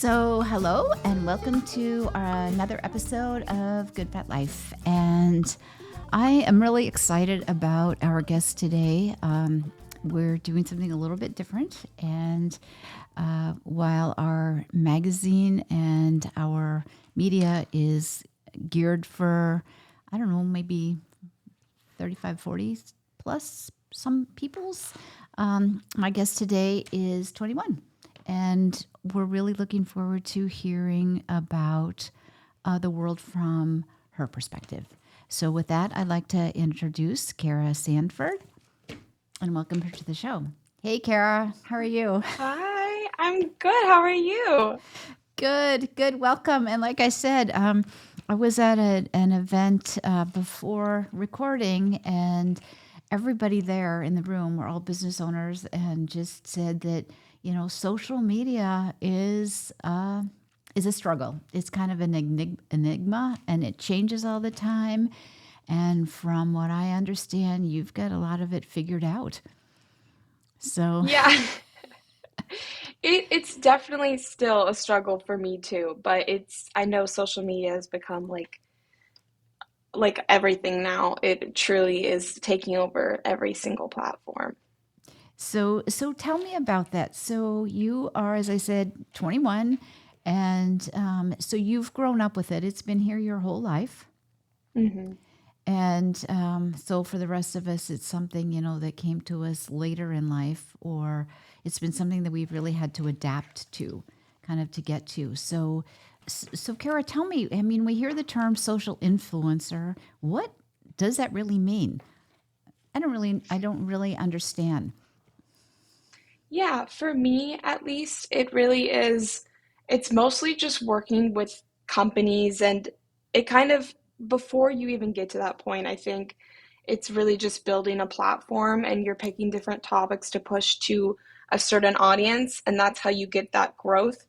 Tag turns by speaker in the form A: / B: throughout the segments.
A: Hello and welcome to another episode of Good Pet Life. And I am really excited about our guest today. We're doing something a little bit different. And while our magazine and our media is geared for, I don't know, maybe 35, 40 plus some people's, my guest today is 21. And we're really looking forward to hearing about the world from her perspective. So with that, I'd like to introduce Kara Sanford and welcome her to the show. Hey, Kara, how are you?
B: Hi, I'm good. How are you?
A: Good, good. Welcome. And like I said, I was at an event before recording, and everybody there in the room were all business owners, and just said that social media is a struggle. It's kind of an enigma, and it changes all the time. And from what I understand, you've got a lot of it figured out. So
B: Yeah, it's definitely still a struggle for me too, but I know social media has become like everything now. It truly is taking over every single platform.
A: So tell me about that. So you are, as I said, 21, and so you've grown up with it. It's been here your whole life,
B: hmm
A: and so for the rest of us, it's something that came to us later in life, or it's been something that we've really had to adapt to, kind of to get to. So Kara, tell me. I mean, we hear the term social influencer. What does that really mean? I don't really understand.
B: Yeah, for me at least, it really is, it's mostly just working with companies and it kind of, before you even get to that point, I think it's really just building a platform and you're picking different topics to push to a certain audience, and that's how you get that growth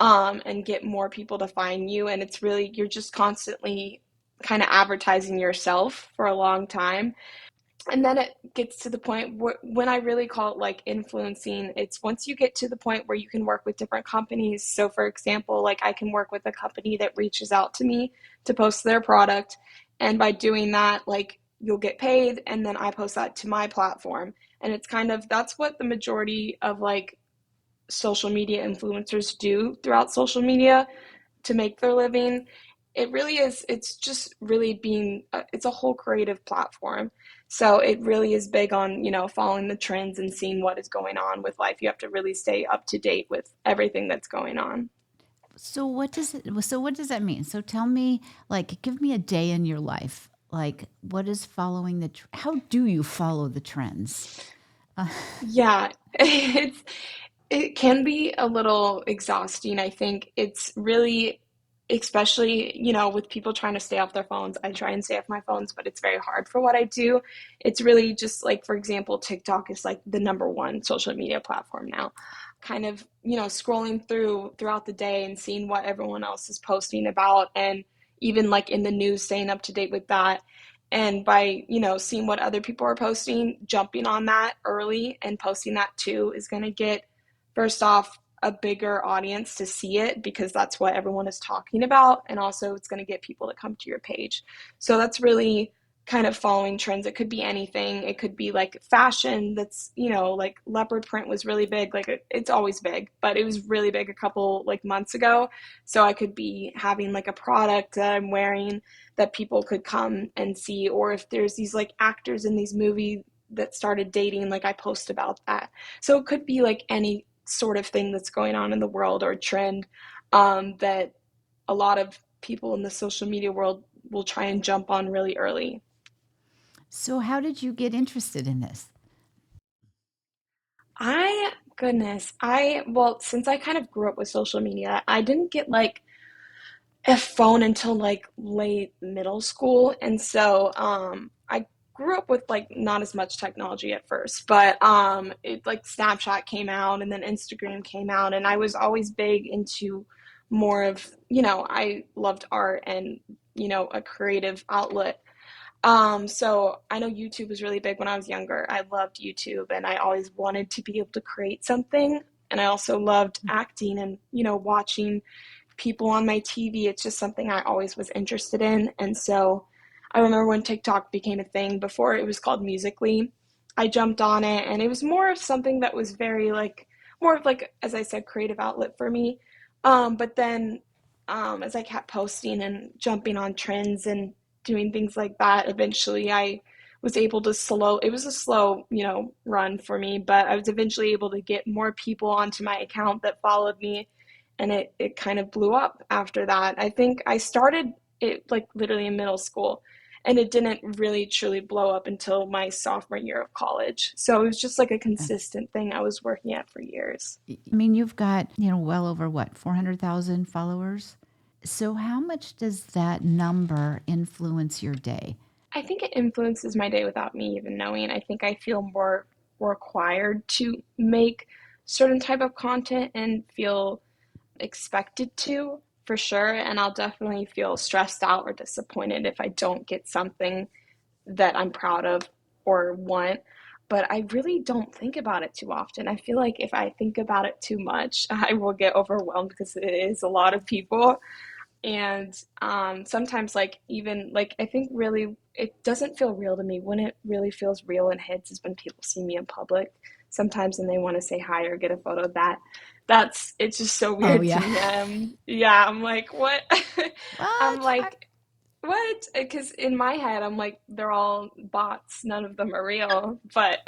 B: and get more people to find you. And it's really, you're just constantly kind of advertising yourself for a long time, and then it gets to the point where, when I really call it like influencing, it's once you get to the point where you can work with different companies. So for example, like I can work with a company that reaches out to me to post their product, and by doing that, like you'll get paid, and then I post that to my platform. And it's kind of, that's what the majority of like social media influencers do throughout social media to make their living. It really is, it's just really being, it's a whole creative platform. So it really is big on, following the trends and seeing what is going on with life. You have to really stay up to date with everything that's going on.
A: So what does that mean? So tell me, like, give me a day in your life. Like, what is following how do you follow the trends? Uh,
B: Yeah, it can be a little exhausting. I think it's really, especially, with people trying to stay off their phones. I try and stay off my phones, but it's very hard for what I do. It's really just like, for example, TikTok is like the number one social media platform now. Kind of, scrolling throughout the day and seeing what everyone else is posting about, and even like in the news, staying up to date with that. And by, seeing what other people are posting, jumping on that early and posting that too is going to get, first off, a bigger audience to see it because that's what everyone is talking about. And also, it's going to get people to come to your page. So that's really kind of following trends. It could be anything. It could be like fashion that's, like leopard print was really big. Like it's always big, but it was really big a couple like months ago. So I could be having like a product that I'm wearing that people could come and see. Or if there's these like actors in these movies that started dating, like I post about that. So it could be like any sort of thing that's going on in the world or trend, that a lot of people in the social media world will try and jump on really early.
A: so how did you get interested in this?
B: Goodness, well, since I kind of grew up with social media, I didn't get like a phone until like late middle school. And so I grew up with like not as much technology at first, but it like Snapchat came out and then Instagram came out, and I was always big into more of, I loved art and, a creative outlet. So I know YouTube was really big when I was younger. I loved YouTube and I always wanted to be able to create something. And I also loved acting and, watching people on my TV. It's just something I always was interested in. And so I remember when TikTok became a thing, before it was called Musically, I jumped on it, and it was more of something that was very like, more of like, as I said, creative outlet for me. But then as I kept posting and jumping on trends and doing things like that, eventually I was able to it was a slow, run for me, but I was eventually able to get more people onto my account that followed me, and it kind of blew up after that. I think I started it like literally in middle school, and it didn't really truly blow up until my sophomore year of college. So it was just like a consistent thing I was working at for years.
A: I mean, you've got, well over what, 400,000 followers? So how much does that number influence your day?
B: I think it influences my day without me even knowing. I think I feel more required to make certain type of content and feel expected to, for sure. And I'll definitely feel stressed out or disappointed if I don't get something that I'm proud of or want. But I really don't think about it too often. I feel like if I think about it too much, I will get overwhelmed because it is a lot of people. And sometimes, like, even like, I think really it doesn't feel real to me. When it really feels real and hits is when people see me in public sometimes and they want to say hi or get a photo. That's it's just so
A: Oh,
B: weird to
A: yeah.
B: me. Yeah, I'm like, what? I'm
A: What?
B: like, what? Because in my head, I'm like, they're all bots. None of them are real. But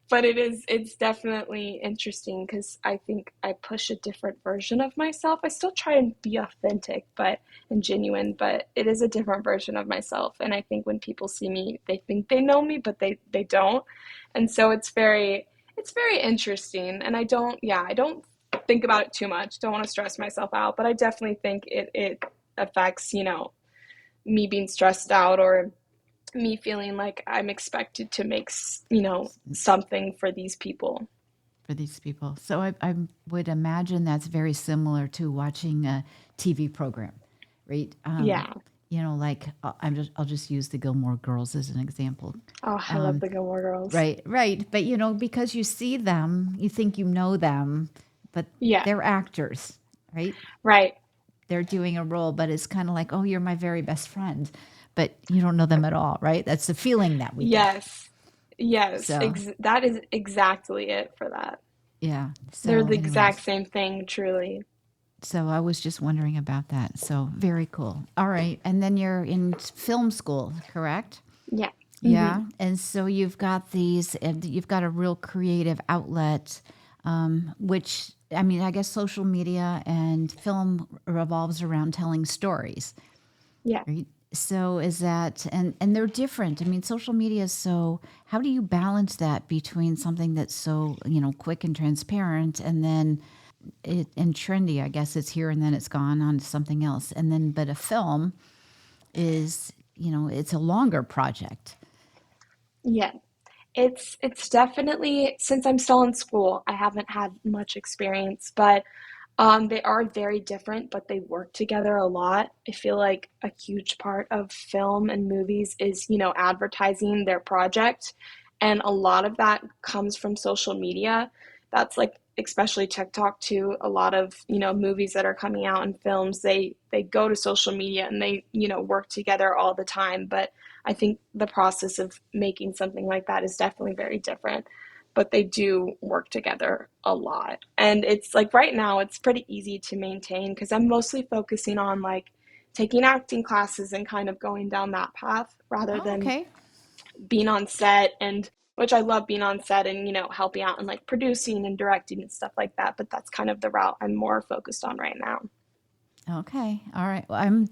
B: but it's definitely interesting because I think I push a different version of myself. I still try and be authentic, and genuine, but it is a different version of myself. And I think when people see me, they think they know me, but they don't. And so it's very interesting. And I don't think about it too much. Don't want to stress myself out, but I definitely think it affects, me being stressed out or me feeling like I'm expected to make, something for these people.
A: For these people. So I would imagine that's very similar to watching a TV program, right?
B: Yeah.
A: Like I'll just use the Gilmore Girls as an example.
B: Oh, I love the Gilmore Girls.
A: Right, right. But because you see them, you think you know them, but
B: Yeah.
A: they're actors, right?
B: Right.
A: They're doing a role, but it's kind of like, oh, you're my very best friend, but you don't know them at all, right? That's the feeling that we get.
B: Yes. Yes.
A: So
B: That is exactly it for that.
A: yeah.
B: They're
A: So,
B: the exact
A: anyways,
B: same thing, truly.
A: so I was just wondering about that. So very cool. All right, and then you're in film school, correct?
B: Yeah.
A: Yeah, and so you've got these, and you've got a real creative outlet, which I mean, I guess social media and film revolves around telling stories,
B: Yeah.
A: right? So is that, and they're different. I mean, social media is so. How do you balance that between something that's so quick and transparent, and then and trendy? I guess it's here and then it's gone on to something else, and then but a film is it's a longer project.
B: Yeah. It's definitely, since I'm still in school, I haven't had much experience, but they are very different, but they work together a lot. I feel like a huge part of film and movies is, advertising their project, and a lot of that comes from social media. That's like especially TikTok too. A lot of, movies that are coming out and films, they go to social media and they, work together all the time. But I think the process of making something like that is definitely very different, but they do work together a lot. And it's like right now, it's pretty easy to maintain because I'm mostly focusing on like taking acting classes and kind of going down that path rather
A: Oh,
B: than
A: okay.
B: being on set, and which I love being on set and, helping out and like producing and directing and stuff like that. But that's kind of the route I'm more focused on right now.
A: Okay. All right. Well, I'm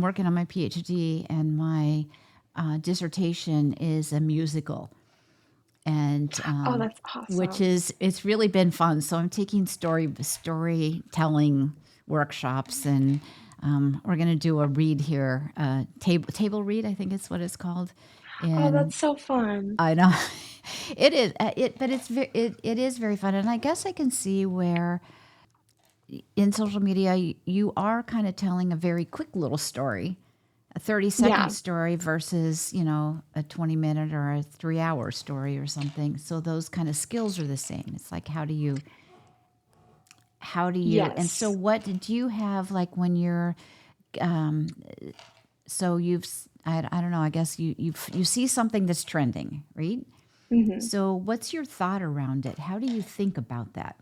A: working on my PhD, and my dissertation is a musical, and
B: Oh, that's
A: which
B: awesome.
A: is it's really been fun. So I'm taking storytelling workshops, and we're going to do a read here, table read, I think it's what it's called,
B: Oh,
A: and
B: that's so fun.
A: I know it is but it is very fun, and I guess I can see where in social media you are kind of telling a very quick little story, a 30-second
B: Yeah.
A: story versus, a 20-minute or a 3-hour story or something. So those kind of skills are the same. It's like, and so
B: Yes.
A: what did you have like when you're, um, so I don't know, I guess you see something that's trending, right?
B: Hmm.
A: So what's your thought around it? How do you think about that?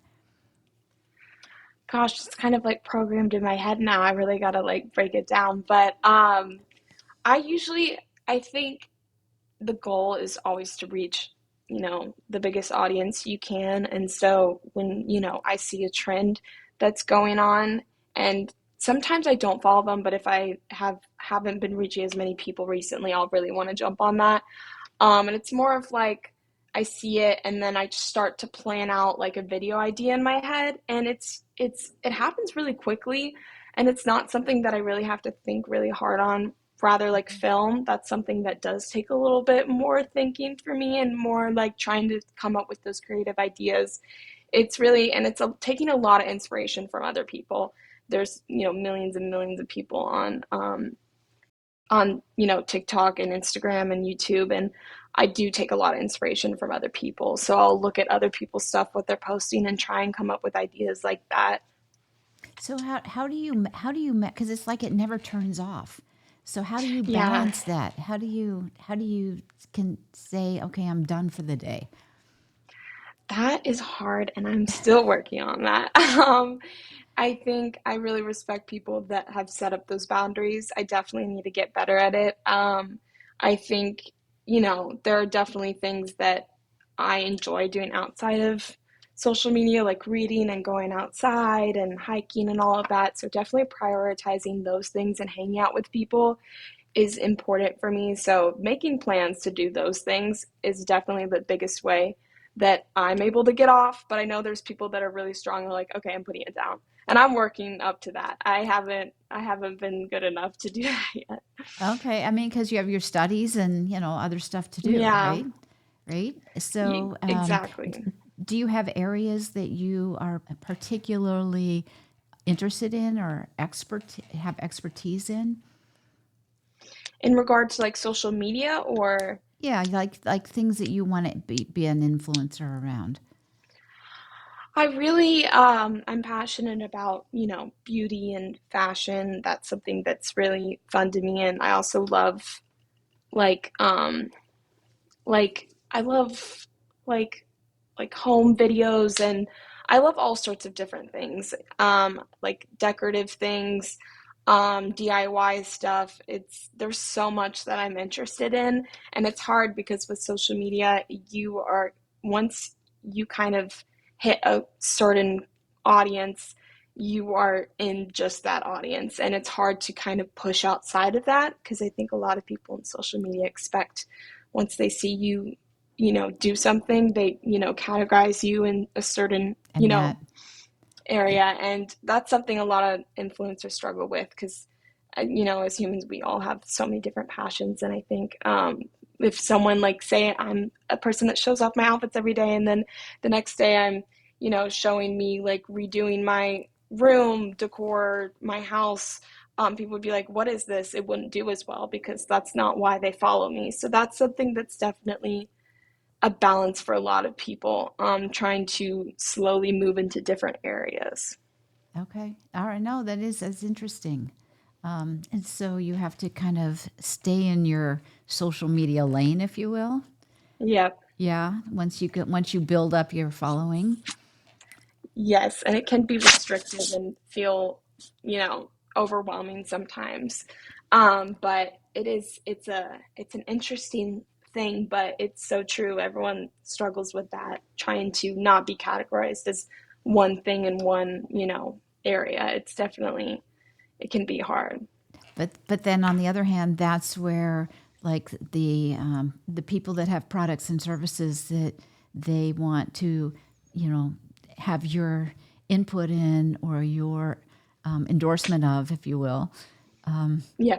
B: Gosh, it's kind of like programmed in my head now. I really gotta like break it down. But I usually I think the goal is always to reach, the biggest audience you can. And so when, I see a trend that's going on, and sometimes I don't follow them, but if I haven't been reaching as many people recently, I'll really want to jump on that. And it's more of like I see it and then I just start to plan out like a video idea in my head, and it happens really quickly, and it's not something that I really have to think really hard on. Rather like film, that's something that does take a little bit more thinking for me and more like trying to come up with those creative ideas. It's really, and taking a lot of inspiration from other people. There's, millions and millions of people on TikTok and Instagram and YouTube, and I do take a lot of inspiration from other people. So I'll look at other people's stuff, what they're posting, and try and come up with ideas like that.
A: So how do you because it's like it never turns off. So how do you
B: Yeah,
A: balance that? How do you can say, okay, I'm done for the day?
B: that is hard, and I'm still working on that. I think I really respect people that have set up those boundaries. I definitely need to get better at it. I think, there are definitely things that I enjoy doing outside of social media, like reading and going outside and hiking and all of that. So definitely prioritizing those things and hanging out with people is important for me. So making plans to do those things is definitely the biggest way that I'm able to get off. But I know there's people that are really strong and like, okay, I'm putting it down. And I'm working up to that. I haven't been good enough to do that yet.
A: Okay, I mean, because you have your studies and other stuff to do,
B: Yeah,
A: right? Right. So,
B: exactly.
A: do you have areas that you are particularly interested in or have expertise in?
B: In regards to like social media, or
A: Yeah, like things that you want to be an influencer around.
B: I really I'm passionate about, beauty and fashion. That's something that's really fun to me, and I also love like I love like home videos, and I love all sorts of different things. Like decorative things, DIY stuff. There's so much that I'm interested in, and it's hard because with social media, once you kind of hit a certain audience, you are in just that audience, and it's hard to kind of push outside of that because I think a lot of people in social media expect once they see you, do something, they, categorize you in a certain,
A: And that,
B: area. And that's something a lot of influencers struggle with because, as humans, we all have so many different passions. And I think if someone, like, say, I'm a person that shows off my outfits every day, and then the next day I'm, showing me like redoing my room decor, my house. People would be like, what is this? It wouldn't do as well because that's not why they follow me. So that's something that's definitely a balance for a lot of people, trying to slowly move into different areas.
A: okay. All right. No, that's interesting. And so you have to kind of stay in your social media lane, if you will.
B: Yep.
A: Yeah. Once you build up your following.
B: Yes, and it can be restrictive and feel, overwhelming sometimes. But it's an interesting thing, but it's so true. Everyone struggles with that, trying to not be categorized as one thing in one, area. It can be hard.
A: But then on the other hand, that's where like the people that have products and services that they want to, you know, have your input in or your endorsement of, if you will.
B: Yeah.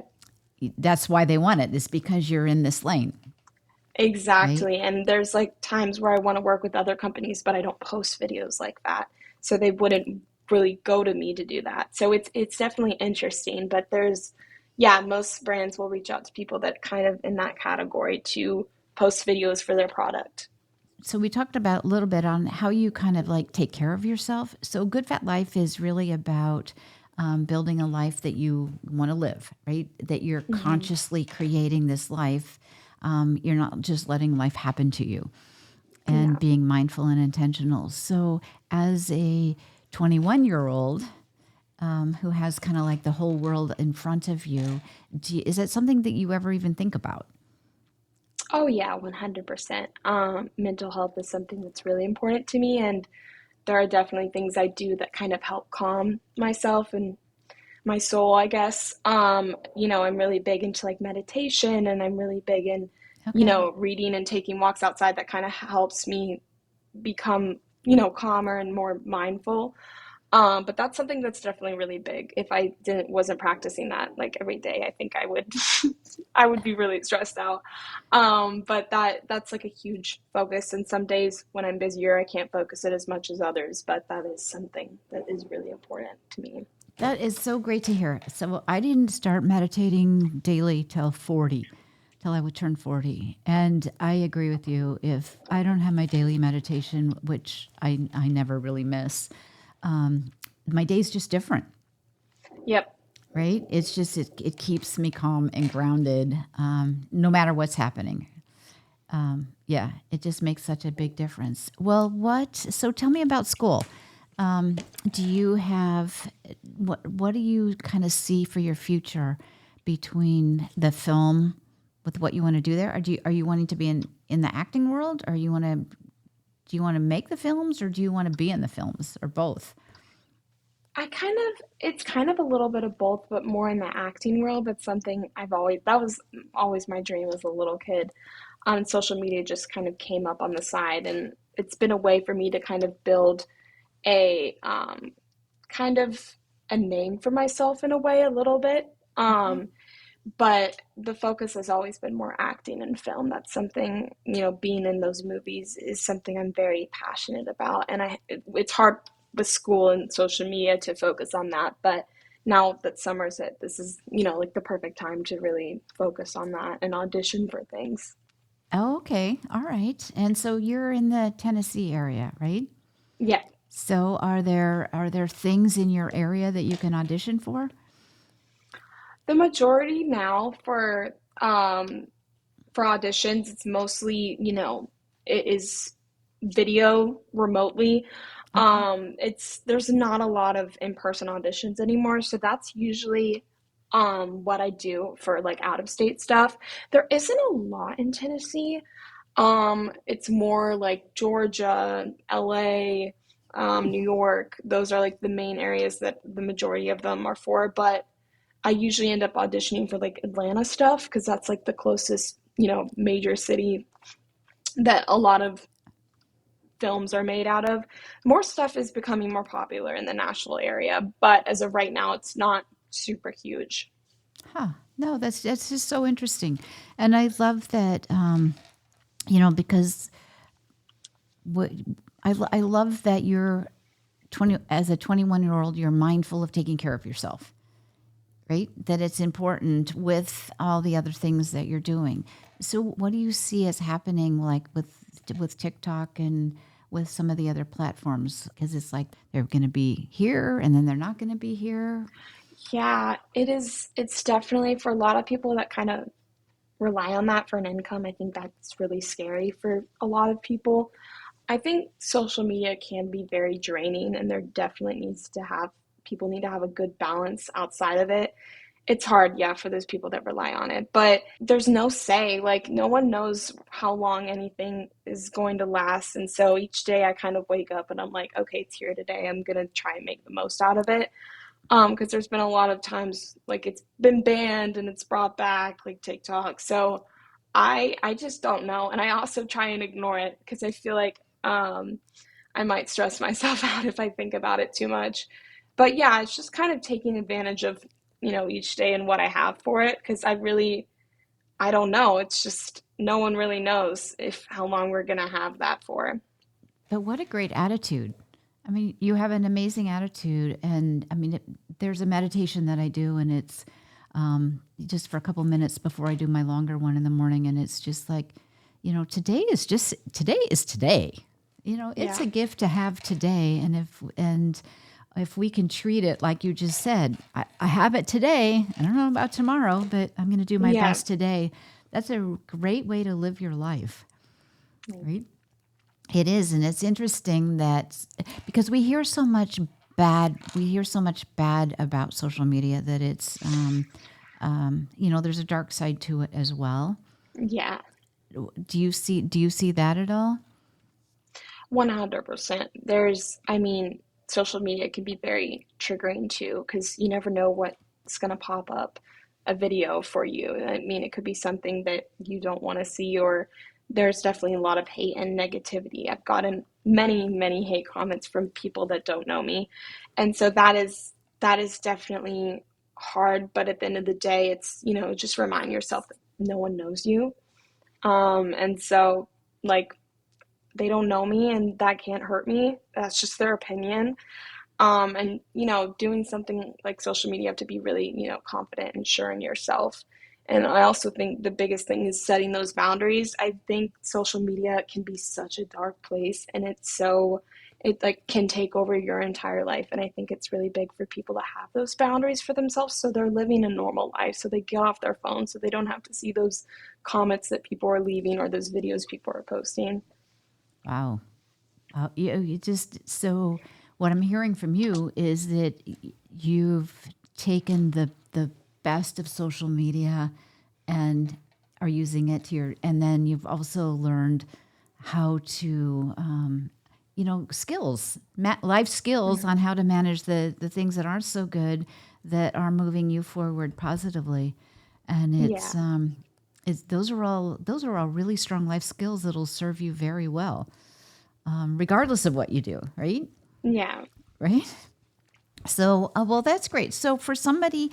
A: That's why they want it. Is because you're in this lane, right?
B: Exactly. And there's like times where I want to work with other companies, but I don't post videos like that. So they wouldn't really go to me to do that. So it's definitely interesting, but there's, Yeah, most brands will reach out to people that kind of in that category to post videos for their product.
A: So we talked about a little bit on how you kind of like take care of yourself. So Good Fat Life is really about building a life that you want to live, right? That you're
B: Hmm.
A: consciously creating this life. You're not just letting life happen to you and
B: Yeah.
A: being mindful and intentional. So as a 21-year-old who has kind of like the whole world in front of you, is that something that you ever even think about?
B: Oh yeah, 100%. Mental health is something that's really important to me, and there are definitely things I do that kind of help calm myself and my soul, I guess. I'm really big into like meditation, and I'm really big in,
A: Okay.
B: reading and taking walks outside. That kind of helps me become, calmer and more mindful. But that's something that's definitely really big. If I didn't wasn't practicing that like every day, I think I would I would be really stressed out. But that's like a huge focus. And some days when I'm busier, I can't focus it as much as others. But that is something that is really important to me.
A: That is so great to hear. So I didn't start meditating daily till 40, till I would turn 40. And I agree with you. If I don't have my daily meditation, which I never really miss, my day's just different,
B: Yep.
A: right? It's just, it keeps me calm and grounded no matter what's happening. Yeah, it just makes such a big difference. Well, so tell me about school. Do you have what do you kind of see for your future between the film with what you want to do there? Are you wanting to be in the acting world, or do you want to make the films, or do you want to be in the films, or both?
B: It's kind of a little bit of both, but more in the acting world. But something that was always my dream as a little kid. Social media just kind of came up on the side, and it's been a way for me to kind of build a kind of a name for myself in a way, a little bit.
A: Okay.
B: But the focus has always been more acting and film. That's something, being in those movies is something I'm very passionate about. And it's hard with school and social media to focus on that. But now that summer's hit, this is, like the perfect time to really focus on that and audition for things.
A: Oh, okay. All right. And so you're in the Tennessee area, right?
B: Yeah.
A: So are there things in your area that you can audition for?
B: The majority now for auditions, it's mostly, it is video remotely.
A: Okay.
B: It's there's not a lot of in-person auditions anymore, so that's usually what I do for like out of state stuff. There isn't a lot in Tennessee. It's more like Georgia, LA, New York. Those are like the main areas that the majority of them are for, but I usually end up auditioning for like Atlanta stuff because that's like the closest, major city that a lot of films are made out of. More stuff is becoming more popular in the Nashville area, but as of right now, it's not super huge.
A: Huh. No, that's just so interesting, and I love that. Because what I love that you're 20 as a 21-year-old, you're mindful of taking care of yourself, right? That it's important with all the other things that you're doing. So, what do you see as happening, like with TikTok and with some of the other platforms? Because it's like they're going to be here and then they're not going to be here.
B: Yeah, it is. It's definitely for a lot of people that kind of rely on that for an income. I think that's really scary for a lot of people. I think social media can be very draining, and there definitely needs to have people need to have a good balance outside of it. It's hard, yeah, for those people that rely on it, but there's no say. Like, no one knows how long anything is going to last. And so each day I kind of wake up and I'm like, okay, it's here today. I'm going to try and make the most out of it. Because there's been a lot of times like it's been banned and it's brought back, like TikTok. So I just don't know. And I also try and ignore it because I feel like I might stress myself out if I think about it too much. But yeah, it's just kind of taking advantage of, each day and what I have for it because I don't know. It's just no one really knows if how long we're going to have that for.
A: But what a great attitude. I mean, you have an amazing attitude. And I mean, there's a meditation that I do, and it's just for a couple minutes before I do my longer one in the morning. And it's just like, today is today. It's
B: Yeah.
A: a gift to have today. And if we can treat it like you just said, I have it today. I don't know about tomorrow, but I'm going to do my
B: Yeah.
A: best today. That's a great way to live your life, right? It is, and it's interesting that because we hear so much bad about social media that it's, there's a dark side to it as well.
B: Yeah.
A: Do you see that at all?
B: 100%. I mean, social media can be very triggering too, because you never know what's going to pop up a video for you. I mean, it could be something that you don't want to see, or there's definitely a lot of hate and negativity. I've gotten many, many hate comments from people that don't know me. And so that is definitely hard, but at the end of the day, it's, just remind yourself that no one knows you. And so like they don't know me and that can't hurt me. That's just their opinion. And doing something like social media, you have to be really, confident and sure in yourself. And I also think the biggest thing is setting those boundaries. I think social media can be such a dark place, and it like can take over your entire life. And I think it's really big for people to have those boundaries for themselves so they're living a normal life. So they get off their phone so they don't have to see those comments that people are leaving or those videos people are posting.
A: Wow. You just so what I'm hearing from you is that you've taken the best of social media and are using it to your, and then you've also learned how to, skills, life skills on how to manage the things that aren't so good that are moving you forward positively. And
B: Yeah.
A: those are all really strong life skills that'll serve you very well, regardless of what you do, right?
B: Yeah.
A: Right. So, well, that's great. So, for somebody,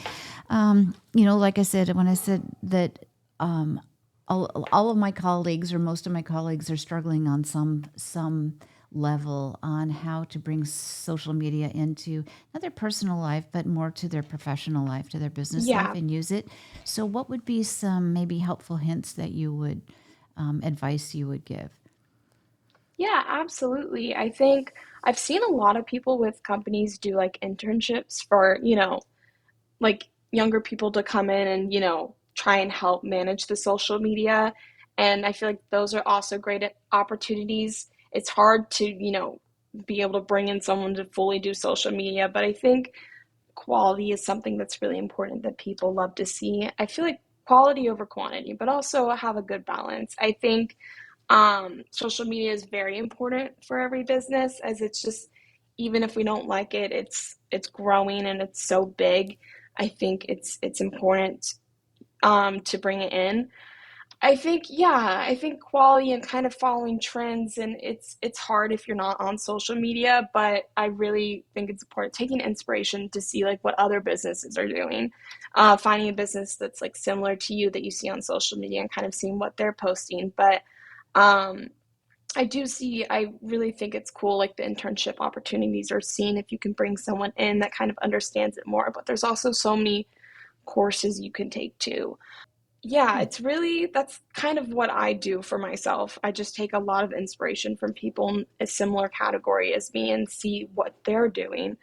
A: like I said, when I said that all of my colleagues or most of my colleagues are struggling on some level on how to bring social media into not their personal life, but more to their professional life, to their business life,
B: Yeah.
A: and use it. So, what would be some maybe helpful hints that you would advice you would give?
B: Yeah, absolutely. I think I've seen a lot of people with companies do like internships for, like younger people to come in and, try and help manage the social media. And I feel like those are also great opportunities. It's hard to, be able to bring in someone to fully do social media, but I think quality is something that's really important that people love to see. I feel like quality over quantity, but also have a good balance. I think social media is very important for every business, as it's just, even if we don't like it, it's growing and it's so big. I think it's important to bring it in. I think, yeah, I think quality and kind of following trends, and it's hard if you're not on social media, but I really think it's important taking inspiration to see like what other businesses are doing, finding a business that's like similar to you that you see on social media and kind of seeing what they're posting. But um, I really think it's cool, like the internship opportunities, or seeing if you can bring someone in that kind of understands it more. But there's also so many courses you can take too. Yeah, that's kind of what I do for myself. I just take a lot of inspiration from people in a similar category as me and see what they're doing.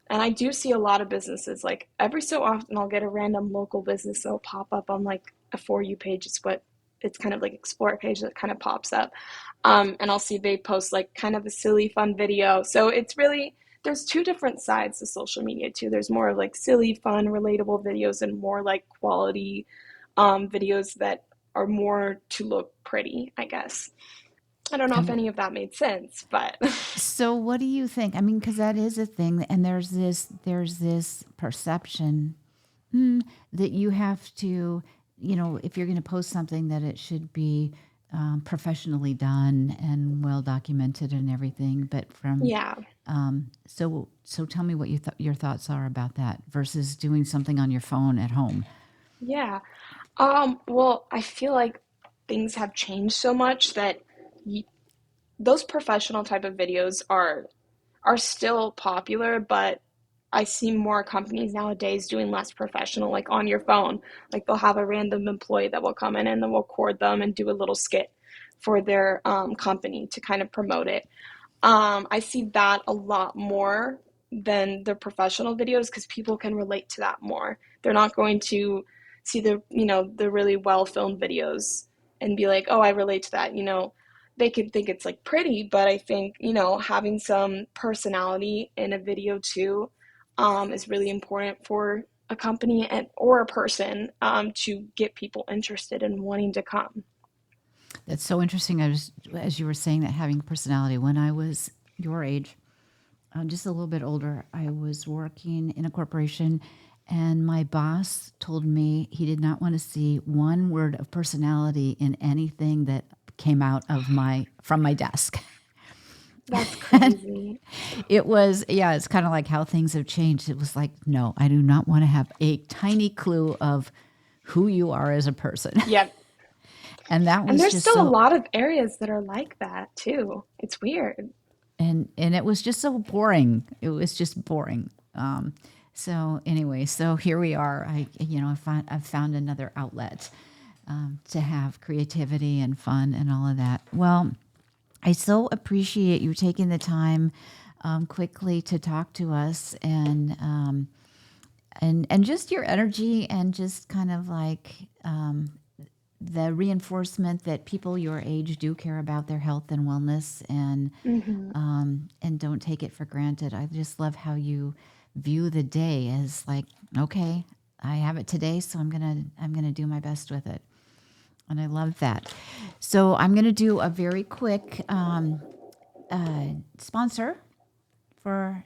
B: And I do see a lot of businesses, like every so often I'll get a random local business that'll pop up on like a For You page. It's kind of like explore page that kind of pops up. And I'll see they post like kind of a silly, fun video. So it's really, there's two different sides to social media too. There's more like silly, fun, relatable videos and more like quality videos that are more to look pretty, I guess. I don't know if
A: And
B: any of that made sense, but
A: so, what do you think? I mean, because that is a thing, and there's this perception that you have to, if you're going to post something, that it should be professionally done and well documented and everything. But
B: yeah.
A: so tell me what your thoughts are about that versus doing something on your phone at home.
B: Yeah. Well, I feel like things have changed so much that y those professional type of videos are still popular, but I see more companies nowadays doing less professional, like on your phone. Like they'll have a random employee that will come in and then we'll record them and do a little skit for their company to kind of promote it. I see that a lot more than the professional videos because people can relate to that more. They're not going to see the really well filmed videos and be like, oh, I relate to that. They could think it's like pretty, but I think, having some personality in a video too, is really important for a company or a person, to get people interested in wanting to come.
A: That's so interesting. As you were saying that, having personality. When I was your age, just a little bit older, I was working in a corporation, and my boss told me he did not want to see one word of personality in anything that came out of from my desk.
B: That's crazy.
A: It was, yeah, it's kind of like how things have changed. It was like, no, I do not want to have a tiny clue of who you are as a person.
B: Yep.
A: And that
B: And
A: was
B: there's
A: just
B: still a
A: so,
B: lot of areas that are like that too. It's weird.
A: and it was just so boring. It was just boring. So anyway, so here we are. I've found another outlet to have creativity and fun and all of that. Well, I so appreciate you taking the time quickly to talk to us, and just your energy, and just kind of like the reinforcement that people your age do care about their health and wellness, and don't take it for granted. I just love how you view the day as like, okay, I have it today, so I'm gonna do my best with it. And I love that. So I'm going to do a very quick sponsor for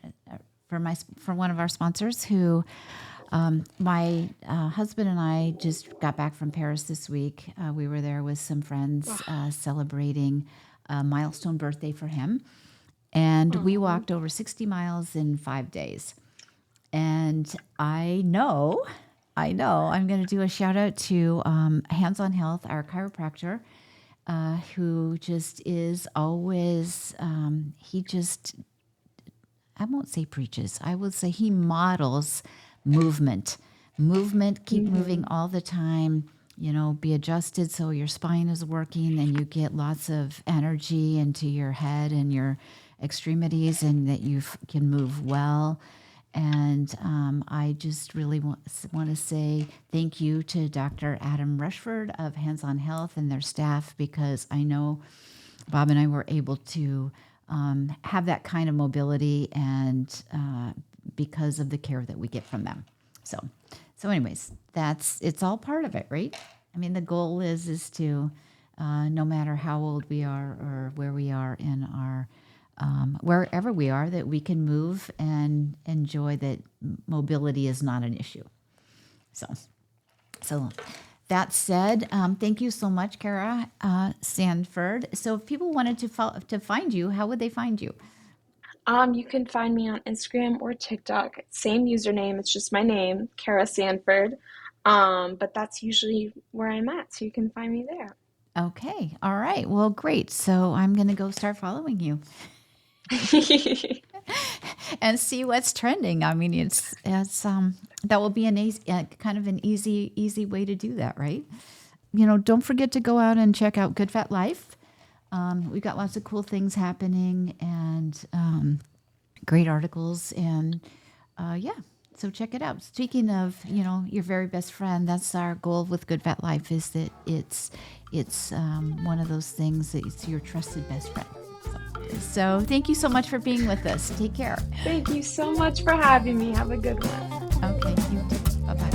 A: one of our sponsors who my husband and I just got back from Paris this week. We were there with some friends celebrating a milestone birthday for him. And we walked over 60 miles in 5 days. And I know I'm going to do a shout out to Hands on Health, our chiropractor, who just is always, he just, I won't say preaches, I will say he models movement. Keep moving all the time, be adjusted so your spine is working and you get lots of energy into your head and your extremities, and that you can move well. And I just really want to say thank you to Dr. Adam Rushford of Hands on Health and their staff, because I know Bob and I were able to have that kind of mobility, and because of the care that we get from them. So anyways, it's all part of it, right? I mean, the goal is to no matter how old we are or where we are in our wherever we are, that we can move and enjoy that mobility is not an issue. So that said, thank you so much, Kara Sanford. So if people wanted to find you, how would they find you?
B: You can find me on Instagram or TikTok. Same username. It's just my name, Kara Sanford. But that's usually where I'm at, so you can find me there.
A: Okay. All right. Well, great. So I'm going to go start following you and see what's trending. I mean, it's that will be an easy, kind of an easy way to do that, right? Don't forget to go out and check out Good Fat Life. We've got lots of cool things happening, and great articles, and yeah. So check it out. Speaking of, your very best friend, that's our goal with Good Fat Life, is that it's one of those things that it's your trusted best friend. So thank you so much for being with us. Take care.
B: Thank you so much for having me. Have a good one.
A: Okay, you too. Bye-bye.